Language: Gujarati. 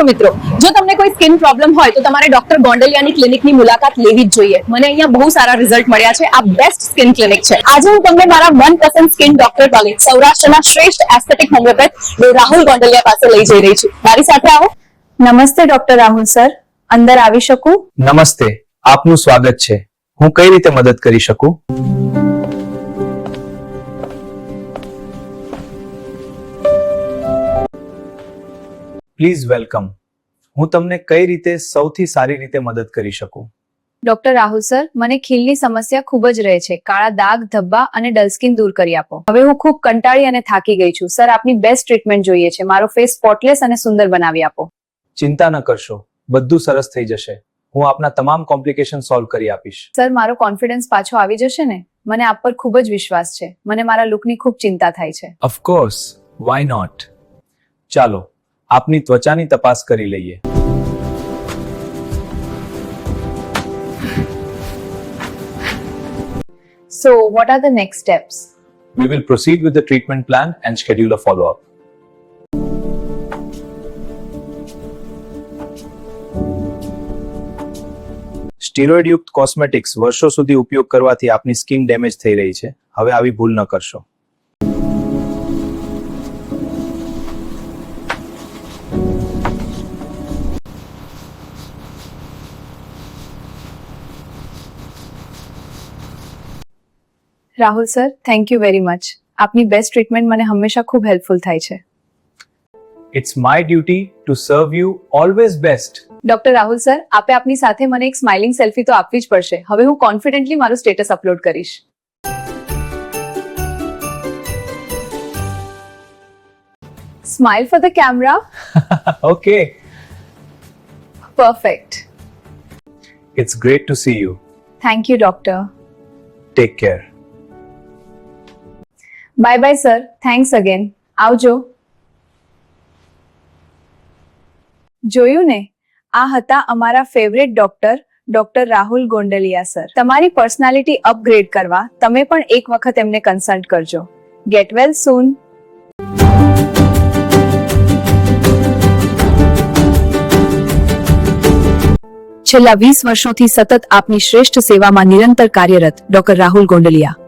દર્શક મિત્રો, જો તમને કોઈ સ્કિન પ્રોબ્લેમ હોય તો તમારે ડોક્ટર ગોંડલિયાની ક્લિનિકની મુલાકાત લેવી જ જોઈએ. મને અહીંયા બહુ સારા રિઝલ્ટ મળ્યા છે. આ બેસ્ટ સ્કિન ક્લિનિક છે. આજે હું તમને મારા મનપસંદ સ્કિન ડોક્ટર કોલેજ સૌરાષ્ટ્રના શ્રેષ્ઠ એસ્થેટિક હોમિયોપેથ રાહુલ ગોંડલિયા પાસે લઈ જઈ રહી છું. મારી સાથે આવો. નમસ્તે ડોક્ટર રાહુલ સર, અંદર આવી શકું? નમસ્તે, આપનું સ્વાગત છે. હું કઈ રીતે મદદ કરી શકું? Please welcome. હું તમને કઈ રીતે સૌથી સારી રીતે મદદ કરી શકું? ડોક્ટર રાહુલ સર, મને ખીલની સમસ્યા ખૂબ જ રહે છે. કાળા દાગ, ધબ્બા અને ડલ સ્કિન દૂર કરી આપો. હવે હું ખૂબ કંટાળી અને થાકી ગઈ છું. સર, આપની બેસ્ટ ટ્રીટમેન્ટ જોઈએ છે. મારો ફેસ સ્પોટલેસ અને સુંદર બનાવી આપો. ચિંતા ન કરશો, બધું સરસ થઈ જશે. હું આપના તમામ કોમ્પ્લિકેશન સોલ્વ કરી આપીશ. સર, મારો કોન્ફિડન્સ પાછો આવી જશે ને? મને આપ પર ખૂબ જ વિશ્વાસ છે. મને મારા લુકની ખૂબ ચિંતા થાય છે. Of course, why not. ચાલો આપની ત્વચાની તપાસ કરી લઈએ. So, what are the next steps? We will proceed with the treatment plan and schedule a follow-up. Steroid યુક્ત કોસ્મેટિક્સ વર્ષો સુધી ઉપયોગ કરવાથી આપની સ્કિન ડેમેજ થઈ રહી છે. હવે આવી ભૂલ ન કરશો. Rahul sir, thank you very much. આપની બેસ્ટ ટ્રીટમેન્ટ મને હંમેશા ખૂબ હેલ્પફુલ થાય છે. It's my duty to serve you always best. Doctor Rahul sir, આપે આપની સાથે મને એક સ્માઇલિંગ સેલ્ફી તો આપવી જ પડશે. હવે હું કોન્ફિડન્ટલી મારું સ્ટેટસ અપલોડ કરીશ. Smile for the camera. Okay, perfect. it's great to see you. Thank you doctor. Take care. Bye bye sir. Thanks again. આવજો. જોયું ને, આ હતા અમારા favourite doctor Rahul Gondaliya sir. તમારી પર્સનાલિટી અપગ્રેડ કરવા તમે પણ એક વખત એમને કન્સલ્ટ કરજો. ગેટ વેલ સૂન. છેલ્લા 20 વર્ષોથી સતત આપની શ્રેષ્ઠ સેવામાં નિરંતર કાર્યરત ડોક્ટર રાહુલ ગોંડલિયા.